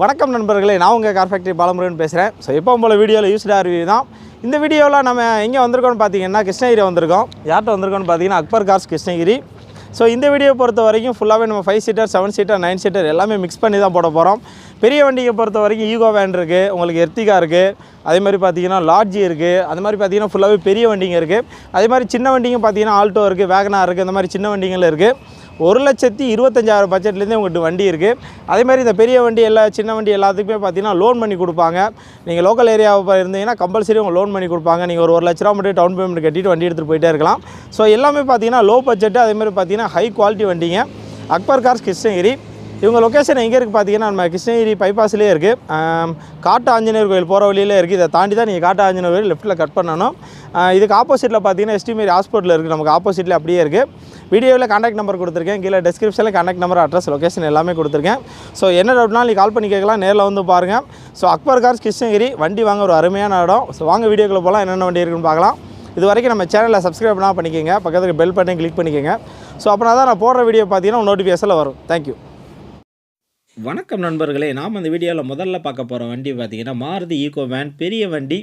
வணக்கம் நண்பர்களே, நான் உங்கள் கார் ஃபேக்டரி பாலமுருகன் பேசுகிறேன். ஸோ எப்பவும் போல் வீடியோவில் யூஸ்டாக ரிவ்யூ தான். இந்த வீடியோவில் நம்ம எங்கே வந்திருக்கோம்னு பார்த்தீங்கன்னா கிருஷ்ணகிரி வந்திருக்கோம். யார்கிட்ட வந்திருக்கோம்னு பார்த்தீங்கன்னா அக்பர் கார்ஸ் கிருஷ்ணகிரி. ஸோ இந்த வீடியோ பொறுத்த வரைக்கும் ஃபுல்லாகவே நம்ம 5 சீட்டர் 7 சீட்டர் 9 சீட்டர் எல்லாமே மிக்ஸ் பண்ணி தான் போட போகிறோம். பெரிய வண்டியை பொறுத்த வரைக்கும் ஈகோ வேன் இருக்குது, உங்களுக்கு எர்த்திகா இருக்குது, அதே மாதிரி பார்த்தீங்கன்னா லாட்ஜி இருக்குது, அது மாதிரி பார்த்தீங்கன்னா ஃபுல்லாகவே பெரிய வண்டிங்க இருக்குது. அதே மாதிரி சின்ன வண்டிங்க பார்த்தீங்கன்னா ஆல்டோ இருக்குது, வேகனார் இருக்குது, இந்த மாதிரி சின்ன வண்டிங்களும் இருக்குது. 1,25,000 பட்ஜெட்லேருந்தே உங்கள்கிட்ட வண்டி இருக்குது. அதேமாதிரி இந்த பெரிய வண்டி சின்ன வண்டி எல்லாத்துக்குமே பார்த்தீங்கன்னா லோன் பண்ணி கொடுப்பாங்க. நீங்கள் லோக்கல் ஏரியாவை இருந்தீங்கன்னா கம்பல்சரி உங்கள் லோன் பண்ணி கொடுப்பாங்க. நீங்கள் ஒரு 1,00,000 ரூபா மட்டும் டவுன் பேமெண்ட் கட்டிட்டு வண்டி எடுத்துகிட்டு போயிட்டே இருக்கலாம். ஸோ எல்லாமே பார்த்தீங்கன்னா லோ பட்ஜெட்டு, அதேமாதிரி பார்த்தீங்கன்னா ஹை குவாலிட்டி வண்டிங்க. அக்பர் கார்ஸ் கிருஷ்ணகிரி. இவங்க லொக்கேஷன் எங்கே இருக்குது பார்த்தீங்கன்னா நம்ம கிருஷ்ணகிரி பைபாஸ்லேயே இருக்குது. காட்டு ஆஞ்சநேயர் கோயில் போகிற வழியிலே இருக்குது. இதை தாண்டி தான் நீங்கள் காட்டு ஆஞ்சநேயர் கோயில் லெஃப்ட்டில் கட் பண்ணணும். இதுக்கு ஆப்போசிட்டில் பார்த்தீங்கன்னா எஸ்டிமேரி ஹாஸ்பிட்டல் இருக்குது, நமக்கு ஆப்போசிட்டில் அப்படியே இருக்குது. வீடியோவில் கான்டாக்ட் நம்பர் கொடுத்துருக்கேன், கீழே டிஸ்கிரிப்ஷனில் கான்டாக்ட் நம்பர், அட்ரஸ், லொக்கேஷன் எல்லாமே கொடுத்துருக்கேன். ஸோ என்ன டவுட்னாலும் நீங்கள் கால் பண்ணி கேட்கலாம், நேரில் வந்து பாருங்கள். ஸோ அக்பர் கார்ஸ் கிருஷ்ணகிரி வண்டி வாங்க ஒரு அருமையான இடம். ஸோ வாங்க வீடியோக்குள்ளே போகலாம், என்னென்ன வண்டி இருக்குன்னு பார்க்கலாம். இது வரைக்கும் நம்ம சேனலில் சப்ஸ்கிரைப் பண்ணால் பண்ணிக்கோங்க, பக்கத்துக்கு பெல் பட்டன் கிளிக் பண்ணிக்கோங்க. ஸோ அப்படின்னா தான் நான் போடுற வீடியோ பார்த்தீங்கன்னா நோட்டிஃபிகேஷனில் வரும். தேங்க்யூ. வணக்கம் நண்பர்களே, நாம் இந்த வீடியோவில் முதல்ல பார்க்க போகிற வண்டி பார்த்திங்கன்னா மாருதி ஈகோ வேன், பெரிய வண்டி.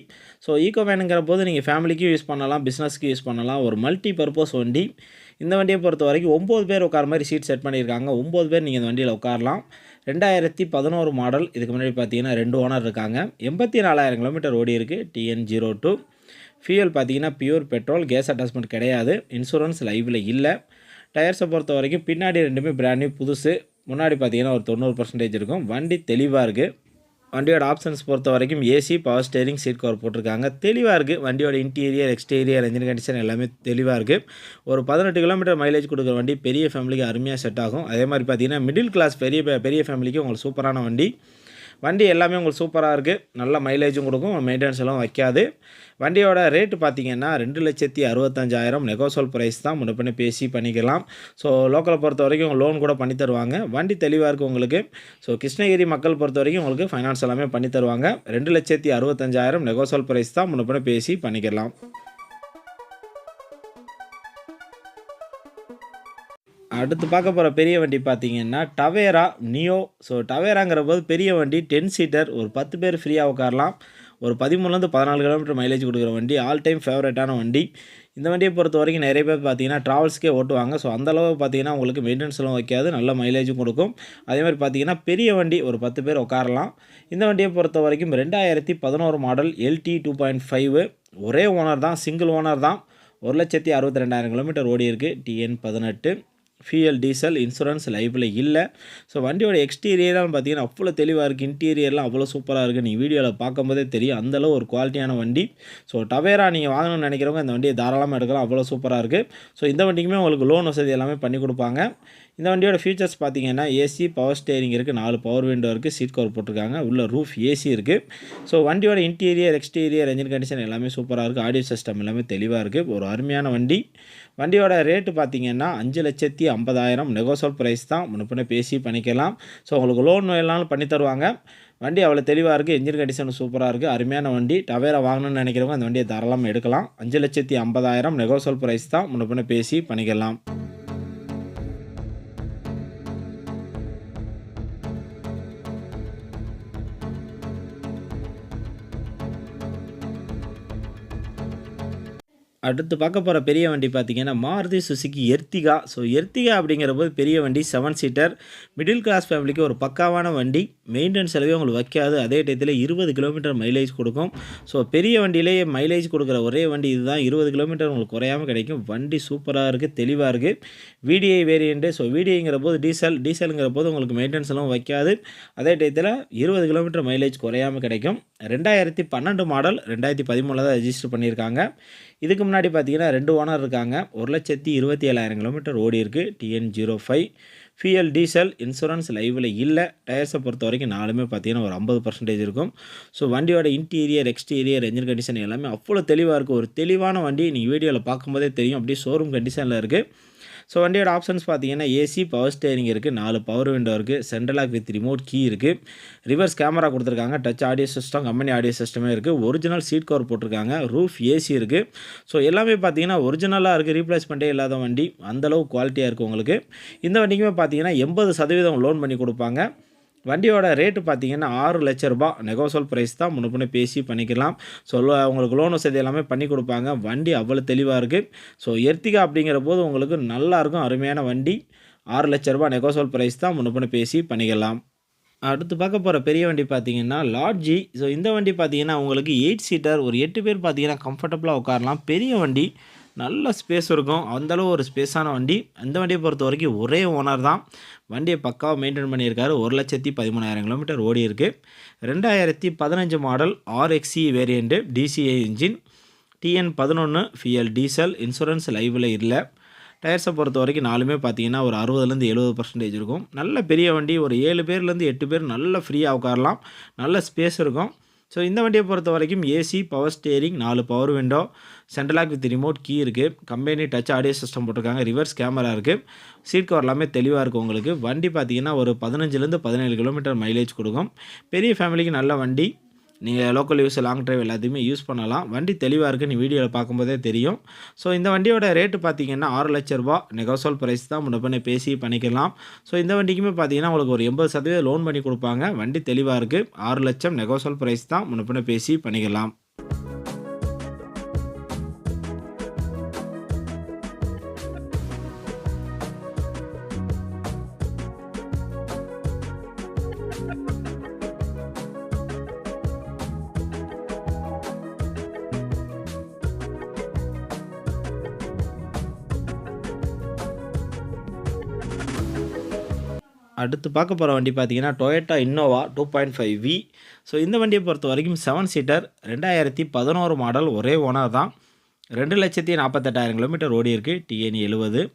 ஸோ ஈகோ வேனுங்கிற போது நீங்கள் ஃபேமிலிக்கும் யூஸ் பண்ணலாம், பிஸ்னஸ்க்கு யூஸ் பண்ணலாம், ஒரு மல்டி பர்பஸ் வண்டி. இந்த வண்டியை பொறுத்த வரைக்கும் 9 பேர் உட்கார மாதிரி சீட் செட் பண்ணியிருக்காங்க. 9 பேர் நீங்கள் இந்த வண்டியில் உட்காரலாம். 2011 மாடல். இதுக்கு முன்னாடி பார்த்தீங்கன்னா 2 ஓனர் இருக்காங்க. 84,000 கிலோமீட்டர் ஓடி இருக்குது. TN02. ஃபியூல் பார்த்தீங்கன்னா பியூர் பெட்ரோல், கேஸ் அட்டாச்மெண்ட் கிடையாது. இன்சூரன்ஸ் லைவில் இல்லை. டயர்ஸை பொறுத்த வரைக்கும் பின்னாடி ரெண்டுமே பிராண்ட் நியூ புதுசு, முன்னாடி பார்த்தீங்கன்னா ஒரு 90% இருக்கும். வண்டி தெளிவாக இருக்குது. வண்டியோட ஆப்ஷன்ஸ் பொறுத்த வரைக்கும் AC, power steering, seat cover போட்டிருக்காங்க. தெளிவாக இருக்குது. வண்டியோட இன்டீரியர், எக்ஸ்டீரியர், என்ஜின் கண்டிஷன் எல்லாமே தெளிவாக இருக்குது. ஒரு 18 கிலோமீட்டர் மைலேஜ் கொடுக்குற வண்டி பெரிய ஃபேமிலிக்கு அருமையாக செட் ஆகும். அதே மாதிரி பார்த்தீங்கன்னா மிடில் கிளாஸ் பெரிய ஃபேமிலிக்கு உங்களுக்கு சூப்பரான வண்டி. வண்டி எல்லாமே உங்களுக்கு சூப்பராக இருக்குது. நல்ல மைலேஜும் கொடுக்கும், மெயின்டெனன்ஸ் எல்லாம் வைக்காது. வண்டியோட ரேட்டு பார்த்தீங்கன்னா 2,65,000 நெகோசல் ப்ரைஸ் தான். முன்ன பண்ணி பேசி பண்ணிக்கலாம். ஸோ லோக்கலை பொறுத்த வரைக்கும் லோன் கூட பண்ணி தருவாங்க. வண்டி தெளிவாக இருக்குது உங்களுக்கு. ஸோ கிருஷ்ணகிரி மக்கள் பொறுத்த வரைக்கும் உங்களுக்கு ஃபைனான்ஸ் எல்லாமே பண்ணி தருவாங்க. 2,65,000 நெகோசல் ப்ரைஸ் தான். முன்ன பண்ணி பேசி பண்ணிக்கலாம். அடுத்து பார்க்க போகிற பெரிய வண்டி பார்த்தீங்கன்னா டவேரா நியோ. ஸோ டவேராங்கிற போது பெரிய வண்டி, 10 சீட்டர், ஒரு 10 பேர் ஃப்ரீயாக உட்காரலாம். ஒரு 13 14 கிலோமீட்டர் மைலேஜ் கொடுக்குற வண்டி. ஆல் டைம் ஃபேவரட்டான வண்டி. இந்த வண்டியை பொறுத்த வரைக்கும் நிறைய பேர் பார்த்தீங்கன்னா ட்ராவல்ஸ்க்கே ஓட்டுவாங்க. ஸோ அந்தளவு பார்த்தீங்கன்னா உங்களுக்கு மெயின்டெனன்ஸ்லாம் வைக்காது, நல்ல மைலேஜும் கொடுக்கும். அதே மாதிரி பார்த்தீங்கன்னா பெரிய வண்டி, ஒரு 10 பேர் உட்காரலாம். இந்த வண்டியை பொறுத்த வரைக்கும் 2011 மாடல், LT 2.5. ஒரே ஓனர் தான், சிங்கிள் ஓனர் தான். 1,62,000 கிலோமீட்டர் ஓடி இருக்குது. TN18. ஃபியூயல் டீசல், இன்சூரன்ஸ் லைஃப்பில் இல்லை. ஸோ வண்டியோட எக்ஸ்டீரியர்லாம் பார்த்தீங்கன்னா அவ்வளோ தெளிவாக இருக்குது. இன்டீரியர்லாம் அவ்வளோ சூப்பராக இருக்குது. நீங்கள் வீடியோவில் பார்க்கும்போதே தெரியும், அந்தளவு ஒரு குவாலிட்டியான வண்டி. ஸோ டவேரா நீங்கள் வாங்கணும்னு நினைக்கிறவங்க இந்த வண்டியை தாராளமாக எடுக்கலாம், அவ்வளோ சூப்பராக இருக்குது. ஸோ இந்த வண்டிக்குமே உங்களுக்கு லோன் வசதி எல்லாமே பண்ணி கொடுப்பாங்க. இந்த வண்டியோட ஃபீச்சர்ஸ் பார்த்தீங்கன்னா ஏசி, பவர் ஸ்டேரிங் இருக்குது, 4 பவர் விண்டோ இருக்குது, சீட் கவர் போட்டிருக்காங்க, உள்ள ரூஃப் ஏசி இருக்குது. ஸோ வண்டியோட இன்டீரியர், எக்ஸ்டீரியர், என்ஜின் கண்டிஷன் எல்லாமே சூப்பராக இருக்குது. ஆடியோ சிஸ்டம் எல்லாமே தெளிவாக இருக்குது. ஒரு அருமையான வண்டி. வண்டியோட ரேட்டு பார்த்தீங்கன்னா 5,50,000 நெகோசல் ப்ரைஸ் தான். முன்னே பேசி பண்ணிக்கலாம். ஸோ உங்களுக்கு லோன் வேணாலும் பண்ணி தருவாங்க. வண்டி அவ்வளோ தெளிவாக இருக்குது. என்ஜின் கண்டிஷன் சூப்பராக இருக்குது. அருமையான வண்டி. டவேரா வாங்கணும்னு நினைக்கிறவங்க அந்த வண்டியை தாராளமாக எடுக்கலாம். 5,50,000 நெகோசல் ப்ரைஸ் தான். முன்னே பேசி பண்ணிக்கலாம். அடுத்து பார்க்க போகிற பெரிய வண்டி பார்த்திங்கன்னா மாருதி சுசுகி எர்த்திகா. ஸோ எர்த்திகா அப்படிங்கிற போது பெரிய வண்டி, 7 சீட்டர், மிடில் கிளாஸ் ஃபேமிலிக்கு ஒரு பக்காவான வண்டி. மெயின்டெனன்ஸ் செலவே உங்களுக்கு வைக்காது. அதே டயத்தில் 20 கிலோமீட்டர் மைலேஜ் கொடுக்கும். ஸோ பெரிய வண்டியிலேயே மைலேஜ் கொடுக்குற ஒரே வண்டி இதுதான். 20 கிலோமீட்டர் உங்களுக்கு குறையாமல் கிடைக்கும். வண்டி சூப்பராக இருக்குது, தெளிவாக இருக்குது. VDI variant. ஸோ VDIங்கிற போது டீசலுங்கிற போது உங்களுக்கு மெயின்டெனன்ஸ் எல்லாம் வைக்காது. அதே டயத்தில் 20 கிலோமீட்டர் மைலேஜ் குறையாமல் கிடைக்கும். 2012 மாடல், 2013 தான் ரெஜிஸ்டர் பண்ணியிருக்காங்க. இதுக்கு முன்னாடி பார்த்தீங்கன்னா 2 ஓனர் இருக்காங்க. 1,27,000 கிலோமீட்டர் ஓடி இருக்குது. TN05. ஃபியூயல் டீசல், இன்சூரன்ஸ் லைவில் இல்லை. டயர்ஸை பொறுத்த வரைக்கும் 4மே பார்த்தீங்கன்னா ஒரு 50% இருக்கும். ஸோ வண்டியோட இன்டீரியர், எக்ஸ்டீரியர், என்ஜின் கண்டிஷன் எல்லாமே அவ்வளோ தெளிவாக இருக்குது. ஒரு தெளிவான வண்டி. நீங்கள் வீடியோவில் பார்க்கும்போதே தெரியும், அப்படியே ஷோரூம் கண்டிஷனில் இருக்குது. ஸோ வண்டியோட ஆப்ஷன்ஸ் பார்த்தீங்கன்னா ஏசி, பவர் ஸ்டேரிங் இருக்குது, 4 பவர் விண்டோ இருக்குது, central lock with remote key இருக்குது, ரிவர்ஸ் கேமரா கொடுத்துருக்காங்க, touch audio system, company audio சிஸ்டமே இருக்குது, ஒரிஜினல் சீட் கவர் போட்டிருக்காங்க, ரூஃப் ஏசி இருக்குது. ஸோ எல்லாமே பார்த்தீங்கன்னா ஒரிஜினலாக இருக்குது, ரீப்ளேஸ்மெண்ட்டே இல்லாத வண்டி. அந்தளவு குவாலிட்டியாக இருக்குது உங்களுக்கு. இந்த வண்டிக்குமே பார்த்தீங்கன்னா 80% லோன் பண்ணி கொடுப்பாங்க. வண்டியோட ரேட்டு பார்த்தீங்கன்னா 6 லட்ச ரூபா நெகோசியபிள் ப்ரைஸ் தான். முன்ன பின்ன பேசி பண்ணிக்கலாம். ஸோ உங்களுக்கு லோன் வசதி எல்லாமே பண்ணி கொடுப்பாங்க. வண்டி அவ்வளோ தெளிவாக இருக்குது. ஸோ எர்டிகா அப்படிங்கிற போது உங்களுக்கு நல்லாயிருக்கும், அருமையான வண்டி. 6 லட்ச ரூபா நெகோசியபிள் ப்ரைஸ் தான். முன்ன பின்ன பேசி பண்ணிக்கலாம். அடுத்து பார்க்க போகிற பெரிய வண்டி பார்த்தீங்கன்னா லாட்ஜி. ஸோ இந்த வண்டி பார்த்தீங்கன்னா உங்களுக்கு 8 சீட்டர், ஒரு 8 பேர் பார்த்தீங்கன்னா கம்ஃபர்டபுளாக உட்காரலாம். பெரிய வண்டி, நல்ல ஸ்பேஸ் இருக்கும், அந்தளவு ஒரு ஸ்பேஸான வண்டி. அந்த வண்டியை பொறுத்த வரைக்கும் ஒரே ஓனர் தான். வண்டியை பக்காவாக மெயின்டைன் பண்ணியிருக்காரு. 1,13,000 கிலோமீட்டர் ஓடி இருக்குது. 2015 model RXE variant, DCI engine, TN11 fuel diesel, insurance லைவில் இல்லை. டயர்ஸை பொறுத்த வரைக்கும் நாலுமே பார்த்தீங்கன்னா ஒரு 60-70% இருக்கும். நல்ல பெரிய வண்டி, ஒரு 7 பேர்லேருந்து 8 பேர் நல்ல ஃப்ரீயாக உட்காரலாம். நல்ல ஸ்பேஸ் இருக்கும். ஸோ இந்த வண்டியை பொறுத்த வரைக்கும் AC, power steering, 4 power window, central lock with remote key இருக்குது. கம்பெனி டச் ஆடியோ சிஸ்டம் போட்டிருக்காங்க. ரிவர்ஸ் கேமரா இருக்குது. சீட் கவர் எல்லாமே தெளிவாக இருக்குது உங்களுக்கு. வண்டி பார்த்தீங்கன்னா ஒரு 15-17 கிலோமீட்டர் மைலேஜ் கொடுக்கும். பெரிய ஃபேமிலிக்கு நல்ல வண்டி. நீங்கள் லோக்கல் யூஸ், லாங் ட்ரைவ் எல்லாத்தையுமே யூஸ் பண்ணலாம். வண்டி தெளிவாக இருக்குது, நீ வீடியோவில் பார்க்கும்போதே தெரியும். ஸோ இந்த வண்டியோட ரேட்டு பார்த்தீங்கன்னா 6 லட்ச ரூபா நெகோசியபிள் ப்ரைஸ் தான். முன்ன பண்ணி பேசி பண்ணிக்கலாம். ஸோ இந்த வண்டிக்குமே பார்த்தீங்கன்னா உங்களுக்கு ஒரு 80% லோன் பண்ணி கொடுப்பாங்க. வண்டி தெளிவாக இருக்குது. 6 லட்சம் நெகோசியபிள் ப்ரைஸ் தான். முன்ன பண்ணி பேசி பண்ணிக்கலாம். அடுத்து பார்க்க போகிற வண்டி பார்த்தீங்கன்னா டொயோட்டா இன்னோவா 2.5V. ஸோ இந்த வண்டியை பொறுத்த வரைக்கும் 7 சீட்டர், 2011 மாடல், ஒரே ஓனர் தான். 2,48,000 கிலோமீட்டர் ஓடி இருக்குது. TN 70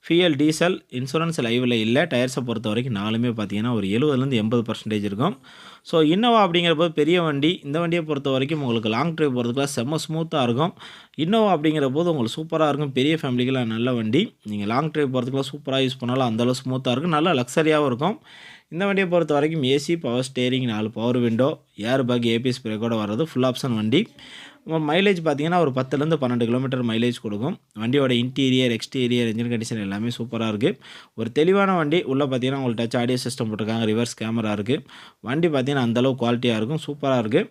ஃபியல் டீசல், இன்சூரன்ஸ் லைவில் இல்லை. டயர்ஸை பொறுத்த வரைக்கும் நாலுமே பார்த்தீங்கன்னா ஒரு 70-80% இருக்கும். ஸோ இன்னோவா அப்படிங்கிறப்போ பெரிய வண்டி. இந்த வண்டியை பொறுத்த வரைக்கும் உங்களுக்கு லாங் ட்ரைவ் போகிறதுக்குலாம் செம்ம ஸ்மூத்தாக இருக்கும். இன்னோவா அப்படிங்கிற போது உங்களுக்கு சூப்பராக இருக்கும். பெரிய ஃபேமிலிக்கெலாம் நல்ல வண்டி. நீங்கள் லாங் ட்ரைவ் போகிறதுக்குலாம் சூப்பராக யூஸ் பண்ணாலும் அந்தளவு ஸ்மூத்தாக இருக்கும். நல்லா லக்ஸரியாகவும் இருக்கும். இந்த வண்டியை பொறுத்த வரைக்கும் AC, power steering, 4 power window, ஏர் பேக், ABS பிரேக்கோட வர்றது ஃபுல் ஆப்ஷன் வண்டி. மைலேஜ் பார்த்தீங்கன்னா ஒரு 10-12 கிலோமீட்டர் மைலேஜ் கொடுக்கும். வண்டியோட இன்டீரியர், எக்ஸ்டீரியர், இன்ஜின் கண்டிஷன் எல்லாமே சூப்பராக இருக்குது. ஒரு தெளிவான வண்டி. உள்ளே பார்த்தீங்கன்னா உங்களுக்கு டச் ஆடியோ சிஸ்டம் போட்டிருக்காங்க. ரிவர்ஸ் கேமரா இருக்குது. வண்டி பார்த்தீங்கன்னா அந்தளவு குவாலிட்டியாக இருக்கும். சூப்பராக இருக்குது.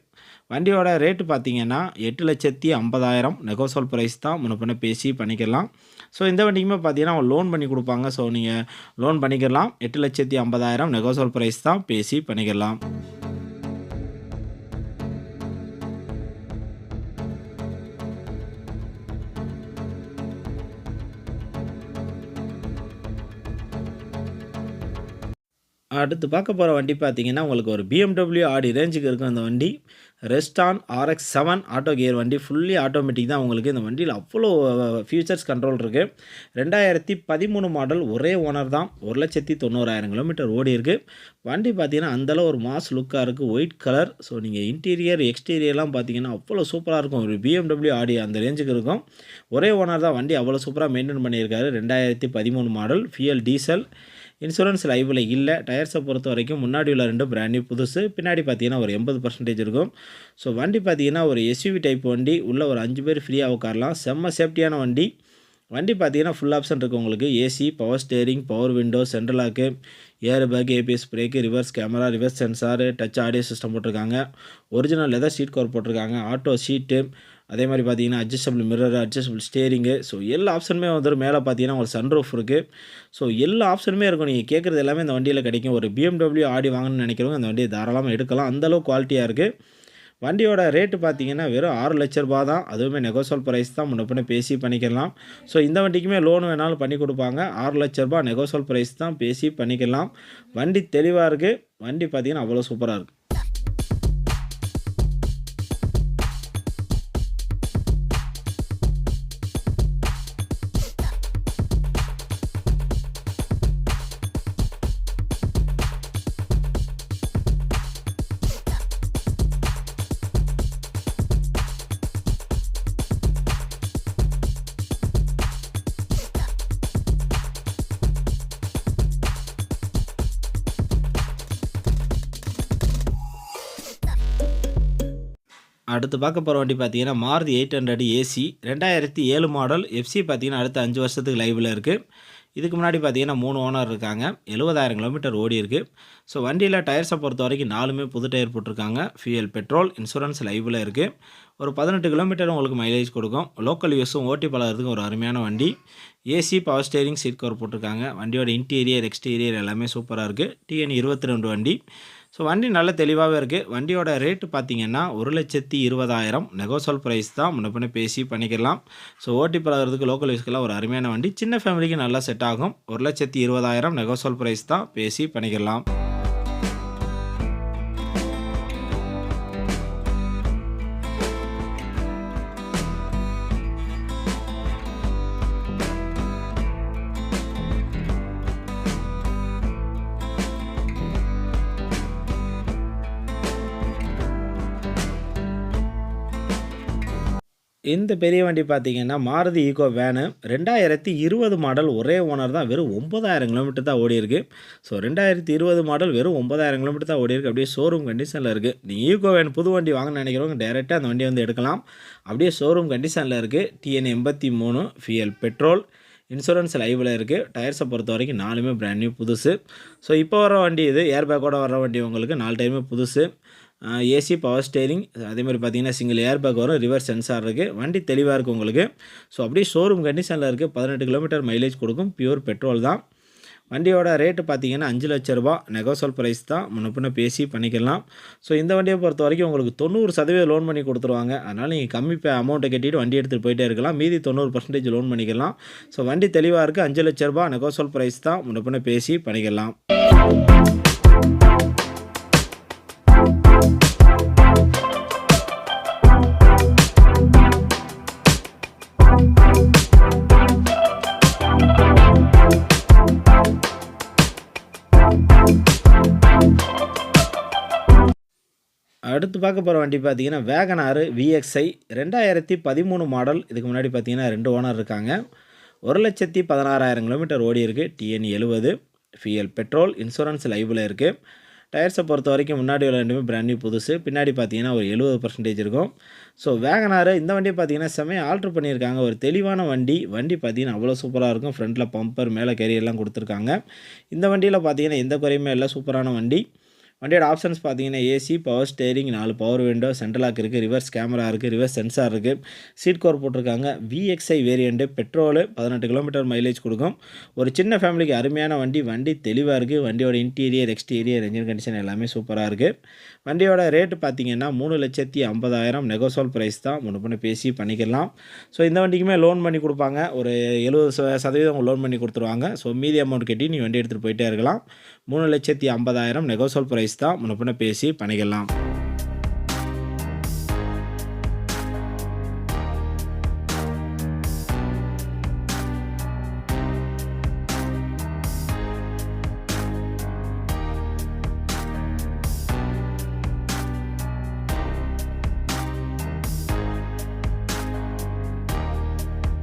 வண்டியோட ரேட்டு பார்த்தீங்கன்னா 8,50,000 நெகோசியபிள் ப்ரைஸ் தான். முன்ன பின்ன பேசி பண்ணிக்கலாம். ஸோ இந்த வண்டிக்குமே பார்த்தீங்கன்னா அவங்க லோன் பண்ணி கொடுப்பாங்க. ஸோ நீங்கள் லோன் பண்ணிக்கலாம். 8,50,000 நெகோசியபிள் ப்ரைஸ் தான். பேசி பண்ணிக்கலாம். அடுத்து பார்க்க போகிற வண்டி பார்த்தீங்கன்னா உங்களுக்கு ஒரு BMW ஆடி ரேஞ்சுக்கு இருக்கும். இந்த வண்டி ரெஸ்டான் RX-7 ஆட்டோ கியர் வண்டி. ஃபுல்லி ஆட்டோமேட்டிக் தான் உங்களுக்கு. இந்த வண்டியில் அவ்வளோ ஃபியூச்சர்ஸ் கண்ட்ரோல் இருக்குது. 2013 மாடல், ஒரே ஓனர் தான். 1,90,000 கிலோமீட்டர் ஓடி இருக்குது. வண்டி பார்த்தீங்கன்னா அந்தளவு ஒரு மாஸ் லுக்காக இருக்குது. White colour. ஸோ நீங்கள் இன்டீரியர், எக்ஸ்டீரியர்லாம் பார்த்தீங்கன்னா அவ்வளோ சூப்பராக இருக்கும். ஒரு BMW ஆடி அந்த ரேஞ்சுக்கு இருக்கும். ஒரே ஓனர் தான். வண்டி அவ்வளோ சூப்பராக மெயின்டைன் பண்ணியிருக்காரு. 2013 மாடல், ஃபியல் டீசல், இன்சூரன்ஸ் லைவில் இல்லை. டயர்ஸை பொறுத்த வரைக்கும் முன்னாடி உள்ள 2 பிராண்ட் நியூ புதுசு, பின்னாடி பார்த்தீங்கன்னா ஒரு 80% இருக்கும். ஸோ வண்டி பார்த்தீங்கன்னா ஒரு SUV டைப் வண்டி. உள்ளே ஒரு 5 பேர் ஃப்ரீயாக உட்காரலாம். செம்ம சேஃப்டியான வண்டி. வண்டி பார்த்தீங்கன்னா ஃபுல் ஆப்ஷன் இருக்குது உங்களுக்கு. AC, power steering, power window, central lock, air bag, ABS brake, reverse camera, reverse sensor, touch audio system போட்டிருக்காங்க. ஒரிஜினல் லெதர் சீட் கவர் போட்டிருக்காங்க. ஆட்டோ சீட்டு, அதே மாதிரி பார்த்தீங்கன்னா adjustable mirror, adjustable steering. So எல்லா ஆப்ஷனுமே வந்துடும். மேலே பார்த்தீங்கன்னா ஒரு சன்ரூஃப் இருக்குது. ஸோ எல்லா ஆப்ஷனுமே இருக்கும். நீங்கள் கேட்குறது எல்லாமே இந்த வண்டியில் கிடைக்கும். ஒரு BMW ஆடி வாங்கணும்னு நினைக்கிறவங்க அந்த வண்டியை தாராளமாக எடுக்கலாம். அந்தளவு குவாலிட்டியாக இருக்குது. வண்டியோட ரேட்டு பார்த்தீங்கன்னா வெறும் 6 லட்ச ரூபா தான். அதுவுமே நெகோசியபிள் ப்ரைஸ் தான். முன்ன பின்ன பேசி பண்ணிக்கலாம். ஸோ இந்த வண்டிக்குமே லோன் வேணாலும் பண்ணி கொடுப்பாங்க. 6 லட்ச ரூபா நெகோசியபிள் ப்ரைஸ் தான். பேசி பண்ணிக்கலாம். வண்டி தெளிவாக இருக்குது. வண்டி பார்த்தீங்கன்னா அவ்வளோ சூப்பராக இருக்குது. அடுத்து பார்க்க போகிற வண்டி பார்த்தீங்கன்னா மாருதி 800 AC, 2007 மாடல், FC பார்த்தீங்கன்னா அடுத்த 5 வருஷத்துக்கு லைவில் இருக்குது. இதுக்கு முன்னாடி பார்த்தீங்கன்னா 3 ஓனர் இருக்காங்க. 70,000 கிலோமீட்டர் ஓடி இருக்குது. ஸோ வண்டியில் டயர்ஸை பொறுத்த வரைக்கும் 4மே புது டயர் போட்டிருக்காங்க. ஃபியூயல், பெட்ரோல், இன்சூரன்ஸ் லைவில் இருக்குது. ஒரு 18 கிலோமீட்டர் உங்களுக்கு மைலேஜ் கொடுக்கும். லோக்கல் யூஸும் ஓட்டி பழகிறதுக்கு ஒரு அருமையான வண்டி. AC, power steering, seat cover போட்டிருக்காங்க. வண்டியோட இன்டீரியர், எக்ஸ்டீரியர் எல்லாமே சூப்பராக இருக்குது. TN 22 வண்டி. ஸோ வண்டி நல்ல தெளிவாகவே இருக்குது. வண்டியோட ரேட்டு பார்த்தீங்கன்னா 1,20,000 நெகோசியல் ப்ரைஸ் தான். முன்ன பின்ன பேசி பண்ணிக்கலாம். ஸோ ஓட்டி பழகிறதுக்கு லோக்கல் யூஸ்க்கெல்லாம் ஒரு அருமையான வண்டி. சின்ன ஃபேமிலிக்கு நல்லா செட் ஆகும். 1,20,000 நெகோசியல் ப்ரைஸ் தான். பேசி பண்ணிக்கலாம். இந்த பெரிய வண்டி பார்த்தீங்கன்னா மாருதி ஈகோ வேனு. 2020 மாடல். ஒரே ஓனர் தான். வெறும் 9,000 கிலோமீட்டர் தான் ஓடி இருக்குது. ஸோ 2020 மாடல் வெறும் 9,000 கிலோமீட்டர் தான் ஓடி இருக்குது. அப்படியே ஷோரூம் கண்டிஷனில் இருக்குது. நீங்கள் ஈகோ வேன் புது வண்டி வாங்கணும்னு நினைக்கிறவங்க டேரெக்டாக அந்த வண்டியை வந்து எடுக்கலாம். அப்படியே ஷோரூம் கண்டிஷனில் இருக்குது. TN 83, ஃபியூயல், பெட்ரோல், இன்சூரன்ஸ் லைவில் இருக்குது. டயர்ஸை பொறுத்த வரைக்கும் 4மே பிராண்ட் நியூ புதுசு. ஸோ இப்போ வர வண்டி இது. ஏர்பேக்கோடு வர வண்டி உங்களுக்கு 4 டைமே புதுசு. ஏசி, பவர் ஸ்டேரிங், அதேமாதிரி பார்த்தீங்கன்னா சிங்கிள் ஏர் பேக் வரும். ரிவர்ஸ் சென்சார் இருக்குது. வண்டி தெளிவாக இருக்குது உங்களுக்கு. ஸோ அப்படியே ஷோரூம் கண்டிஷனில் இருக்குது. 18 கிலோமீட்டர் மைலேஜ் கொடுக்கும். பியூர் பெட்ரோல் தான். வண்டியோட ரேட்டு பார்த்தீங்கன்னா 5 லட்ச ரூபா நெகோசியல் ப்ரைஸ் தான். முன்ன பின்ன பேசி பண்ணிக்கலாம். ஸோ இந்த வண்டியை பொறுத்த வரைக்கும் உங்களுக்கு 90% லோன் பண்ணி கொடுத்துருவாங்க. அதனால் நீங்கள் கம்மி அமௌண்ட்டை கட்டிட்டு வண்டி எடுத்துகிட்டு போயிட்டே இருக்கலாம். மீதி 90% லோன் பண்ணிக்கலாம். ஸோ வண்டி தெளிவாக இருக்குது. 5 லட்ச ரூபா நெகோசியல் ப்ரைஸ் தான். முன்ன பின்ன பேசி பண்ணிக்கலாம். அடுத்து பார்க்க போகிற வண்டி பார்த்தீங்கன்னா வேகனார் VXI 2013 மாடல். இதுக்கு முன்னாடி பார்த்தீங்கன்னா 2 ஓனர் இருக்காங்க. 1,16,000 கிலோமீட்டர் ஓடி இருக்குது. TN 70, ஃபியூயல், பெட்ரோல், இன்சூரன்ஸ் லைவில் இருக்குது. டயர்ஸை பொறுத்த வரைக்கும் முன்னாடி ரெண்டுமே பிராண்ட் நியூ புதுசு. பின்னாடி பார்த்தீங்கன்னா ஒரு 70% இருக்கும். ஸோ வேகனார் இந்த வண்டியை பார்த்தீங்கன்னா செம்மையாக ஆல்ட்ரு பண்ணியிருக்காங்க. ஒரு தெளிவான வண்டி. வண்டி பார்த்தீங்கன்னா அவ்வளோ சூப்பராக இருக்கும். ஃப்ரண்ட்டில் பம்பர், மேலே கேரியர்லாம் கொடுத்துருக்காங்க. இந்த வண்டியில் பார்த்தீங்கன்னா எந்த குறையுமே இல்லை. சூப்பரான வண்டி. வண்டியோட ஆப்ஷன்ஸ் பார்த்தீங்கன்னா AC, power steering, 4 power window, central lock இருக்குது, ரிவர்ஸ் கேமரா இருக்குது, ரிவர்ஸ் சென்சார் இருக்குது, சீட் கவர் போட்டிருக்காங்க. VXI variant, petrol, 18 kilometre mileage கொடுக்கும். ஒரு சின்ன ஃபேமிலிக்கு அருமையான வண்டி. வண்டி தெளிவாக இருக்குது. வண்டியோட இன்டீரியர், எக்ஸ்டீரியர், என்ஜின் கண்டிஷன் எல்லாமே சூப்பராக இருக்குது. வண்டியோட ரேட்டு பார்த்தீங்கன்னா 3,50,000 நெகோசியல் ப்ரைஸ் தான். முன்ன பின்ன பேசி பண்ணிக்கலாம். ஸோ இந்த வண்டிக்குமே லோன் பண்ணி கொடுப்பாங்க. ஒரு 70% லோன் பண்ணி கொடுத்துருவாங்க. ஸோ மீதி அமௌண்ட் கட்டி நீ வண்டி எடுத்துகிட்டு போயிட்டே இருக்கலாம். 3,50,000 நெகோசியல் ப்ரைஸ் தான். முன்ன பின்ன பேசி பண்ணிக்கலாம்.